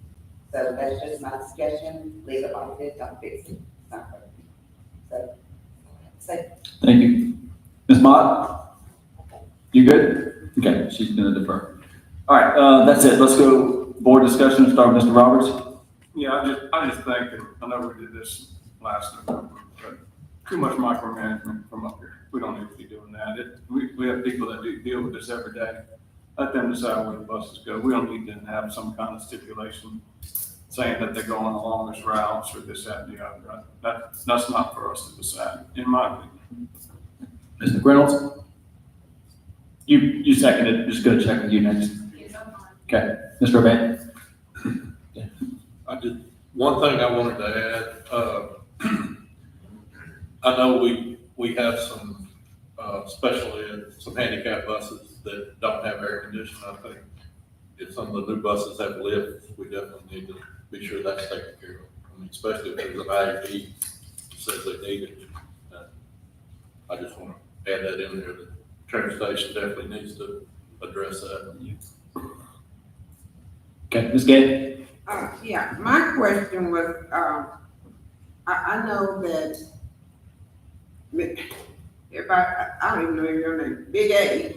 So that's just my suggestion. Leave it like this, don't fix it. It's not broken. So, Thank you. Ms. Mott? You good? Okay, she's gonna defer. All right, that's it. Let's go board discussion. Start with Mr. Roberts. Yeah, I just think that, I know we did this last November, but too much micromanagement from up here. We don't need to be doing that. We have people that do deal with this every day. Let them decide where the buses go. We don't need to have some kind of stipulation saying that they're going along this routes or this, that, and the other. That's not for us to decide, in my opinion. Mr. Reynolds? You seconded. Just gonna check with you next. Okay, Mr. Urbane? One thing I wanted to add, I know we have some, especially some handicap buses that don't have air conditioning. I think if some of the new buses have lifts, we definitely need to be sure that's taken care of. I mean, especially if there's an IEP that says they need it. I just want to add that in there, that transportation definitely needs to address that. Okay, Ms. Gay? Yeah, my question was, I know that, if I don't even know your name, Big A.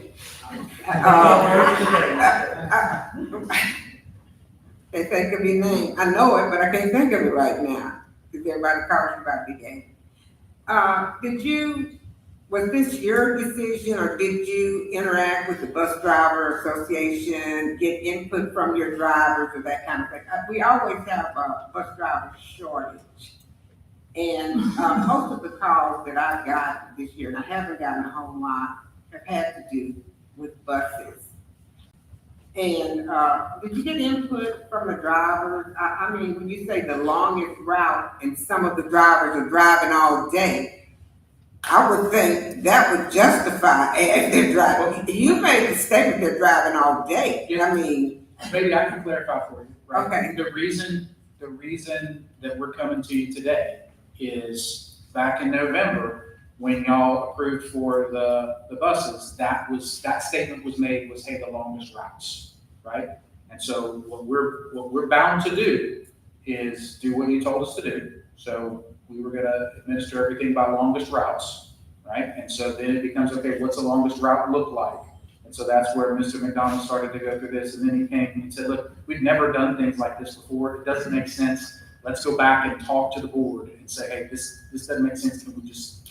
Can't think of your name. I know it, but I can't think of it right now, because everybody calls you about Big A. Was this your decision, or did you interact with the bus driver association, get input from your drivers or that kind of thing? We always have a bus driver shortage. And, most of the calls that I've got this year, and I haven't gotten a whole lot, have had to do with buses. And, did you get input from the drivers? I mean, when you say the longest route and some of the drivers are driving all day, I would think that would justify if they're driving. You made the statement they're driving all day. I mean, Maybe I can clarify for you, right? Okay. The reason that we're coming to you today is back in November, when y'all approved for the buses, that statement was made was, hey, the longest routes, right? And so what we're bound to do is do what you told us to do. So we were gonna administer everything by longest routes, right? And so then it becomes, okay, what's the longest route look like? And so that's where Mr. McDonald started to go through this, and then he came and said, look, we've never done things like this before, it doesn't make sense. Let's go back and talk to the board and say, hey, this doesn't make sense, can we just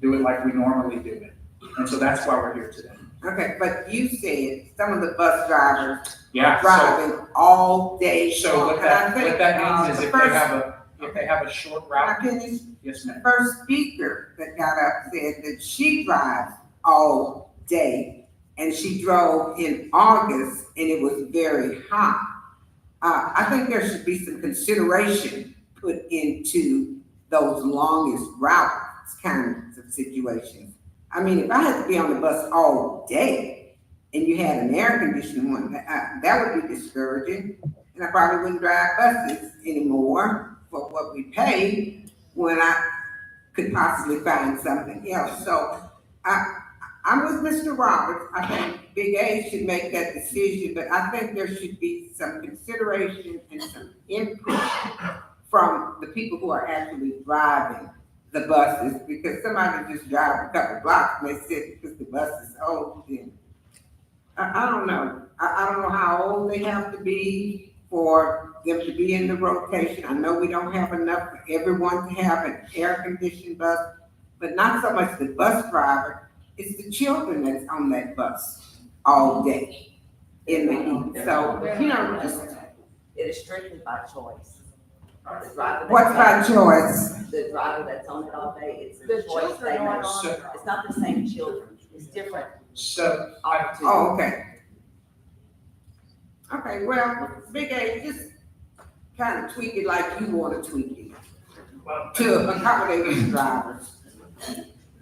do it like we normally do it? And so that's why we're here today. okay, but you said some of the bus drivers Yeah, so, driving all day. so what long. And I that think, means is the if they have a short route, I finish? yes, The ma'am. first speaker that got up said that she drives all day, and she drove in August, and it was very hot. I think there should be some consideration put into those longest routes kinds of situations. I mean, if I had to be on the bus all day, and you had an air conditioning one, that would be discouraging, and I probably wouldn't drive buses anymore for what we pay when I could possibly find something else. So I'm with Mr. Roberts. I think Big A should make that decision, but I think there should be some consideration and some input from the people who are actually driving the buses, because somebody just drive a couple blocks and they sit because the bus is old. And I don't know. I don't know how old they have to be for them to be in the rotation. I know we don't have enough for everyone to have an air-conditioned bus, but not so much the bus driver, it's the children that's on that bus all day in the heat. So, just, It is strictly by choice. The driver what's by choice? The driver that's on it all day, it's The the choice children they aren't make. on. It's not the same children, it's different So opportunities. Oh, okay. Okay, well, Big A, just kind of tweak it like you want to tweak it to accommodate the drivers.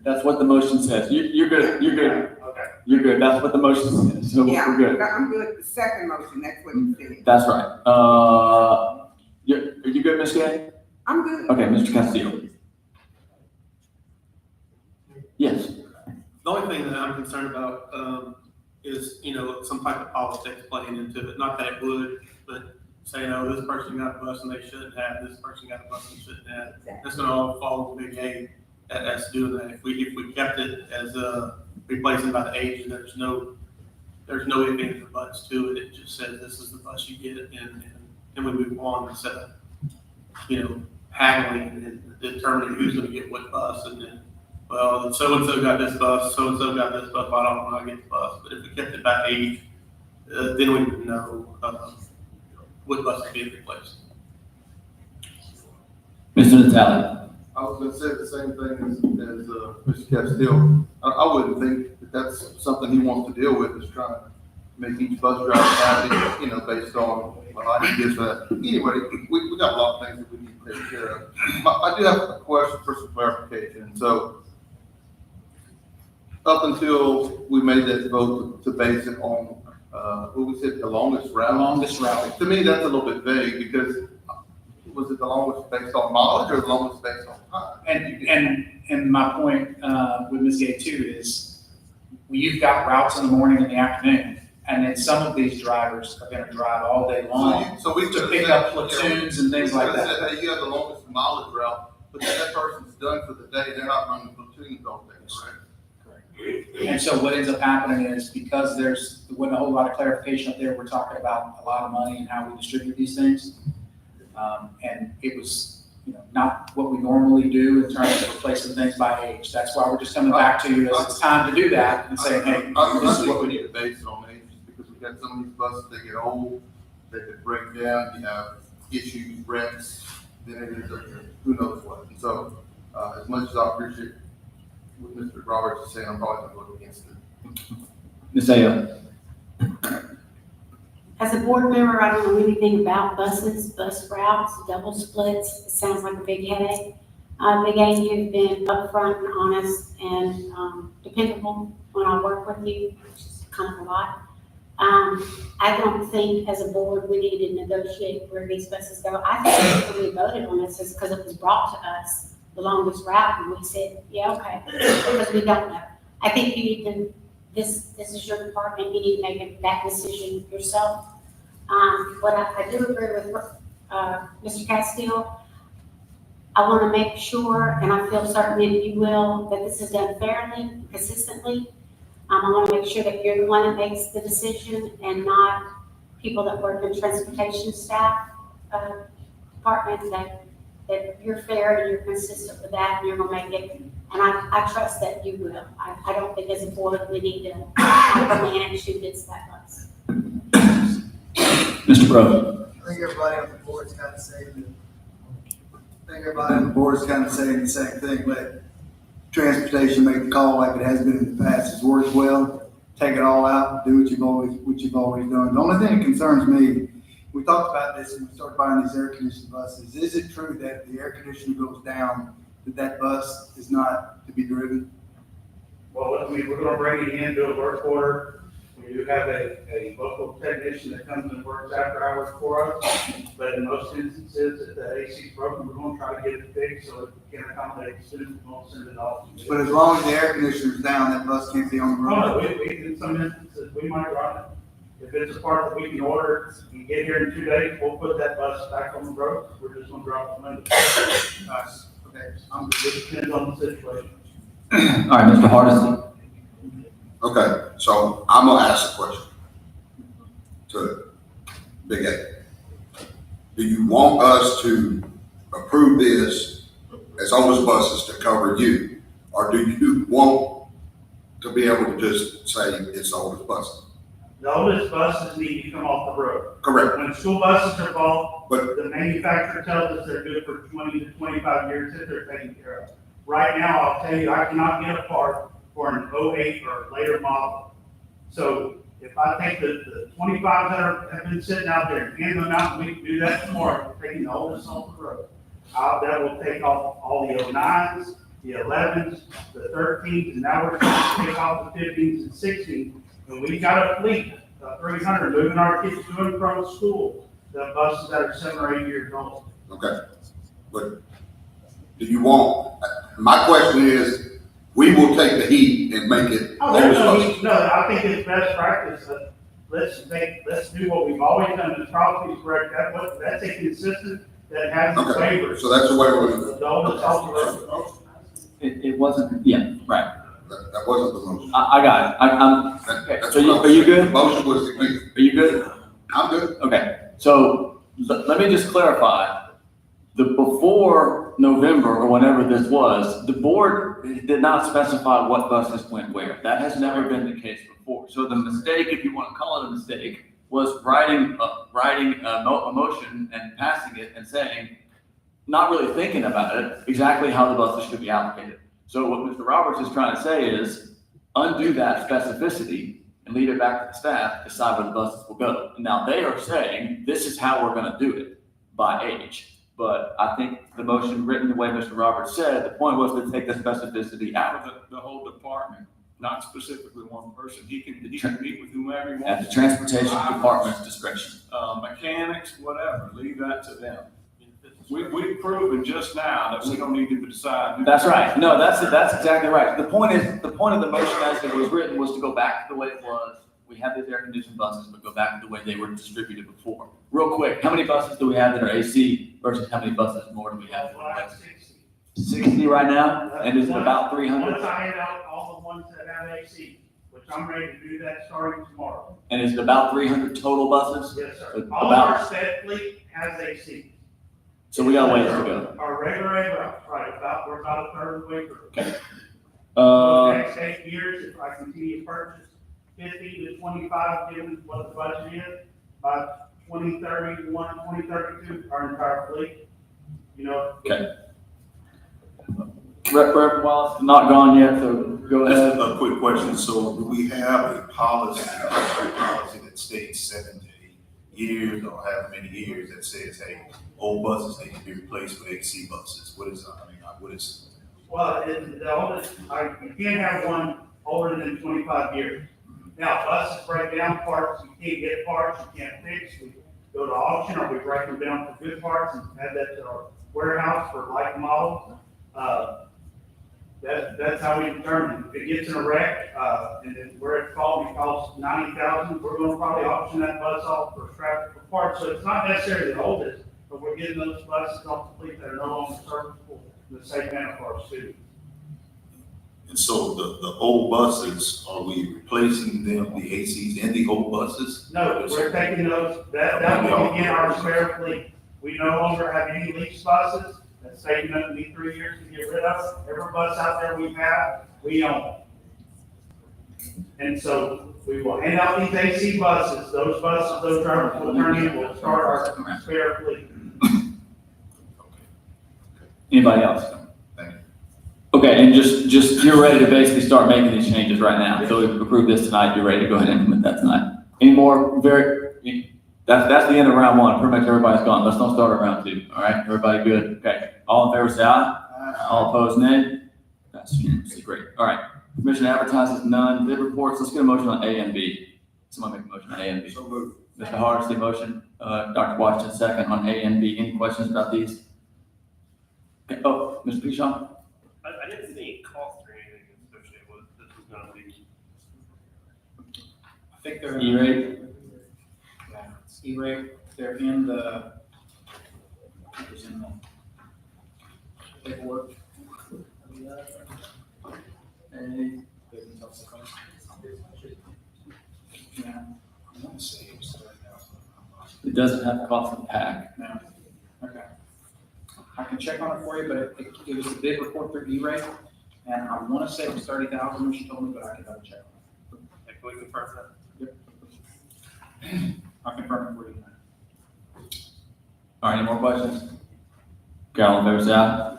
That's what the motion says. You're good, you're good, Okay. you're good. That's what the motion says, so Yeah, we're good. I'm good. The second motion, that's what you said. That's right. Are you good, Ms. Gay? I'm good. Okay, Mr. Castillo. Yes. The only thing that I'm concerned about, is, some type of politics playing into it. Not that it would, but saying, oh, this person got a bus and they shouldn't have, this person got a bus and shouldn't have. That's gonna all fall to Big A as doing that. If we kept it as, replacing by the age, and there's no ifs or buts to it. It just says this is the bus you get, and we move on instead of, haggling and determining who's gonna get what bus, and then, well, so-and-so got this bus, so-and-so got this bus, but I don't want to get the bus. But if we kept it by age, then we would know, what bus is being replaced. Mr. Natale. I was gonna say the same thing as Mr. Castillo. I wouldn't think that that's something he wants to deal with, is trying to make each bus driver happy, based on what I gives that. Anyway, we got a lot of things that we need to take care of. I do have a question for some clarification. So up until we made that vote to base it on, what we said, the longest route. longest route. To me, that's a little bit vague, because was it the longest based on mileage or the longest based on time? And my point with Ms. Gay too is you've got routes in the morning and the afternoon, and then some of these drivers are gonna drive all day long So we to could pick up platoons and things like that. Said, hey, you have the longest mileage route, but then that person's done for the day, they're not running platoons all day, correct? And so what ends up happening is because there wasn't a whole lot of clarification up there, we're talking about a lot of money and how we distribute these things. And it was, not what we normally do in terms of replacing things by age. That's why we're just coming back to you as it's time to do that and saying, hey, this is what we need do. to base it on age, because we got some of these buses, they get old, they could break down, you have issues, wrecks, then it is, who knows what. And so, as much as I appreciate what Mr. Roberts is saying, I'm probably gonna vote against it. Ms. Ayo. As a board member, I don't know anything about buses, bus routes, double splits. It sounds like a big headache. Big A, you've been upfront and honest and dependable when I work with you, which is kind of a lot. I don't think as a board we need to negotiate where these buses go. I think when we voted on this is because it was brought to us, the longest route, and we said, yeah, okay, because we don't know. I think you need to, this is your department, you need to make that decision yourself. But I do agree with Mr. Castile. I want to make sure, and I feel certain that you will, that this is done fairly, consistently. I want to make sure that you're the one that makes the decision and not people that work in transportation staff departments, that you're fair and you're consistent with that and you're going to make it. And I trust that you will. I don't think as a board we need to manage who gets that bus. Mr. Bro. I think everybody on the board's kind of saying the same thing, but transportation make the call like it has been in the past. It's worked well. Take it all out, do what you've always done. The only thing that concerns me, we talked about this when we started buying these air conditioned buses. Is it true that the air conditioner goes down, that bus is not to be driven? Well, we're gonna bring it into a work order. We do have a local technician that comes and works after hours for us, but in most instances, if the AC is broken, we're gonna try to get it fixed so it can accommodate students, we won't send it off. But as long as the air conditioner's down, that bus can't be on the road. No, in some instances, we might run it. If it's a part that we can order and get here in 2 days, we'll put that bus back on the road. We're just gonna drop the window. Nice. Okay. It depends on the situation. All right, Mr. Hardison. Okay, so I'm gonna ask a question to Big A. Do you want us to approve this as oldest buses to cover you? Or do you want to be able to just say it's the oldest buses? The oldest buses need to come off the road. Correct. When school buses are bought, But- the manufacturer tells us they're good for 20 to 25 years if they're taken care of. Right now, I'll tell you, I cannot get a part for an 08 or later model. So if I take the 25s that have been sitting out there, hand them out, and we can do that tomorrow, taking the oldest off the road. That will take off all the 09s, the 11s, the 13s, and now we're trying to take off the 15s and 16s. And we've got a fleet of 300 moving our kids to and from school, the buses that are 7 or 8 years old. Okay, but do you want, my question is, we will take the heat and make it Oh, oldest there's no buses. need, no, I think it's best practice, let's do what we've always done, Ms. Crosby's correct, that's a consistent, that has its Okay, waivers. so that's the way we're gonna do it. The oldest off the road. It wasn't, yeah, right. That wasn't the motion. I got it. I'm, That's so what are you good? The motion was to keep. Are you good? I'm good. Okay, so let me just clarify. Before November or whenever this was, the board did not specify what buses went where. That has never been the case before. So the mistake, if you want to call it a mistake, was writing a motion and passing it and saying, not really thinking about it, exactly how the buses should be allocated. So what Mr. Roberts is trying to say is undo that specificity and leave it back to the staff, decide where the buses will go. Now they are saying, this is how we're gonna do it by age. But I think the motion written the way Mr. Roberts said, the point was to take the specificity out. The whole department, not specifically one person. He can meet with whomever he At wants. the transportation department's discretion. Mechanics, whatever, leave that to them. If it's a we've proven just now that we don't need to decide. That's right. No, that's exactly right. The point of the motion as it was written was to go back to the way it was. We have these air-conditioned buses, but go back to the way they were distributed before. Real quick, how many buses do we have that are AC versus how many buses more do we have? Well, I have 60. 60 right now, and is it about 300? Once I hand out all the ones that have AC, which I'm ready to do that starting tomorrow. And is it about 300 total buses? Yes, sir. So All of our set fleet has AC. So we got a ways to go. Our regular routes, right, we're about a third of the way through. Okay. The next 8 years, if I continue to purchase 50 to 25, given what the budget is, by 2031, 2032, our entire fleet, you know. Okay. Reverend Wallace, not gone yet, so go ahead. Just a quick question. So do we have a policy that states 7 to 8 years or however many years that says, hey, old buses need to be replaced with AC buses? What is, what is? Well, the oldest, you can't have one older than 25 years. Now, buses break down parts, you can't get parts, you can't fix, we go to auction or we break them down for good parts and add that to our warehouse for like models. That's how we determine. If it gets in a wreck, and then where it costs $90,000, we're gonna probably auction that bus off for scrap for parts. So it's not necessarily the oldest, but we're getting those buses off the fleet that are no longer serviceable in the same manner for our students. And so the old buses, are we replacing them, the ACs in the old buses? No, we're taking those, that will begin our spare fleet. We no longer have any lease buses. That's taking us me 3 years to get rid of. Every bus out there we have, we own. And so we will hand out these AC buses, those drivers will turn in, we'll start our spare fleet. Anybody else? Thank you. Okay, and just, you're ready to basically start making these changes right now. So we've approved this tonight, you're ready to go ahead and implement that tonight. Any more, that's the end of round one. Pretty much everybody's gone. Let's don't start at round two. All right, everybody good? Okay. All in favor, say aye. All opposed, nay. That's unanimously great. All right. Commission advertises none. Bid reports. Let's get a motion on A and B. Somebody make a motion on A and B. So moved. Mr. Hardesty, motion. Dr. Washington, second on A and B. Any questions about these? Okay. Oh, Mr. Pichon? I didn't see any cost or anything associated with this was gonna be. I think they're. E-rate? Yeah, it's E-rate, they're in the, it's in the paperwork. A. Yeah, It doesn't have the cost of the pack. no, okay. I can check on it for you, but it was a bid report through E-rate, and I wanna say it was 30,000 when she told me, but I can double check on it. Can we confirm that? I'll confirm it for you tonight. All right, any more questions? Okay, all in favor, say aye.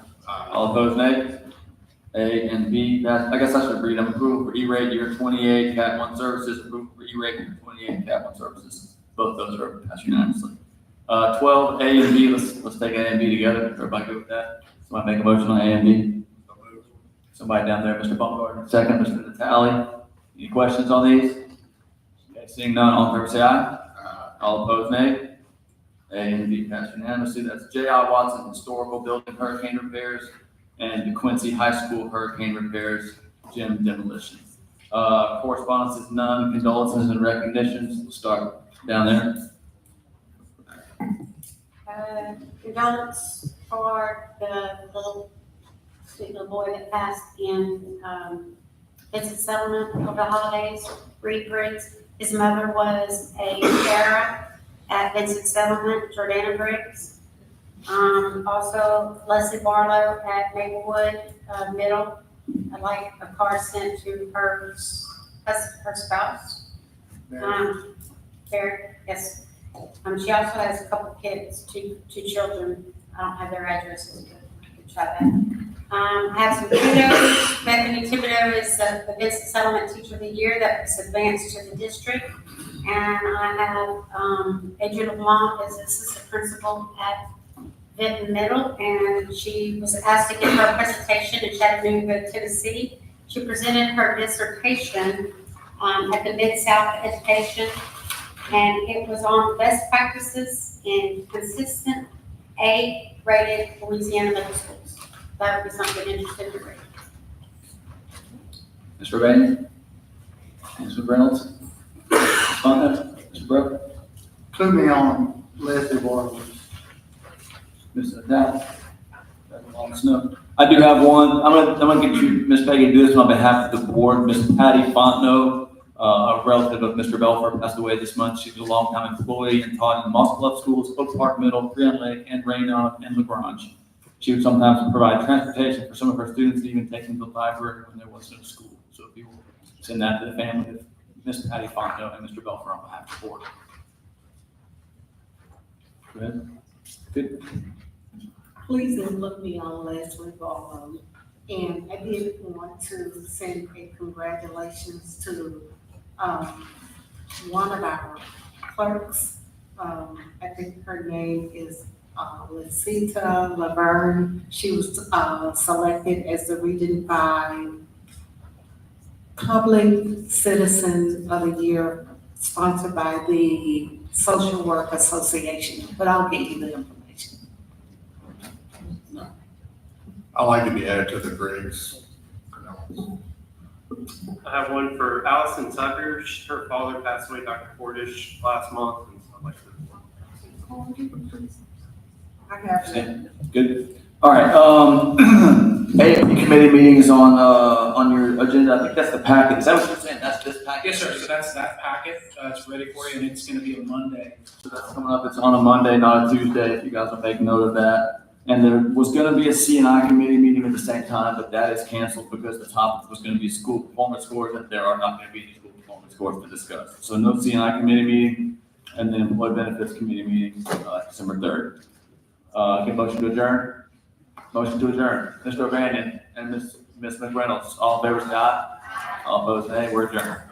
All opposed, nay. A and B, I guess I should read them. Approval for E-rate year 28, Cat 1 services. Approval for E-rate year 28, Cat 1 services. Both those are passed unanimously. 12, A and B, let's take A and B together. Everybody good with that? Somebody make a motion on A and B? Somebody down there, Mr. Baumgartner. Second, Mr. Natale. Any questions on these? Okay, seeing none, all in favor, say aye. All opposed, nay. A and B passed unanimously. That's J.I. Watson Historical Building Hurricane Repairs and DeQuincy High School Hurricane Repairs, gym demolition. Correspondence is none. Condolences and recognitions. We'll start down there. Condolence for the sweet little boy that passed in, Vincent Settlement over the holidays, Reed Briggs. His mother was a para at Vincent Settlement, Jordana Briggs. Also Leslie Barlow at Maplewood, Middle. I'd like a card sent to her spouse. There, yes. She also has a couple kids, two children. I don't have their addresses, but I could try that. I have some kudos. Bethany Thibodeau is the Vincent Settlement Teacher of the Year that was advanced to the district. And I have Adrian LeBlanc is assistant principal at Vinton Middle, and she was asked to give her presentation in Chattanooga, Tennessee. She presented her dissertation at the Mid-South Education, and it was on best practices in consistent rated Louisiana middle schools. That would be something interesting to read. Mr. O'Banion? Mr. Reynolds? Ms. Fonda? Mr. Brooke? Include me on Leslie Barber. Mr. Dowd? Long snow. I do have one. I'm gonna get you, Ms. Peggy, to do this on behalf of the board. Ms. Patty Fontenot, a relative of Mr. Belfer, passed away this month. She was a longtime employee and taught in Moss Bluff Schools, Oak Park Middle, Grand Lake, and Raynaud and LaGrange. She would sometimes provide transportation for some of her students, even take them to the library when there was no school. So if you will send that to the family of Ms. Patty Fontenot and Mr. Belfer on behalf of the board. Go ahead. Good. Please look me on Leslie Barlow. And I did want to send a congratulations to, one of our clerks. I think her name is, Lucita Laverne. She was, selected as the Region 5 Public Citizen of the Year, sponsored by the Social Work Association, but I'll get you the information. I like to be added to the Griggs. I have one for Allison Tucker. Her father passed away, Dr. Fordish, last month, and so I'd like to. I have it. Good. All right, AFP committee meetings on your agenda. I think that's the packet. Is that what you're saying? That's this packet? Yes, sir, so that's that packet, it's ready for you, and it's gonna be a Monday. So that's coming up. It's on a Monday, not a Tuesday, if you guys will make note of that. And there was gonna be a CNI committee meeting at the same time, but that is canceled because the topic was gonna be school performance scores, and there are not gonna be any school performance scores to discuss. So no CNI committee meeting, and then employee benefits committee meeting, December 3rd. Get motion to adjourn? Motion to adjourn. Mr. O'Banion and Ms. McReynolds, all in favor say aye. All opposed nay. We're adjourned.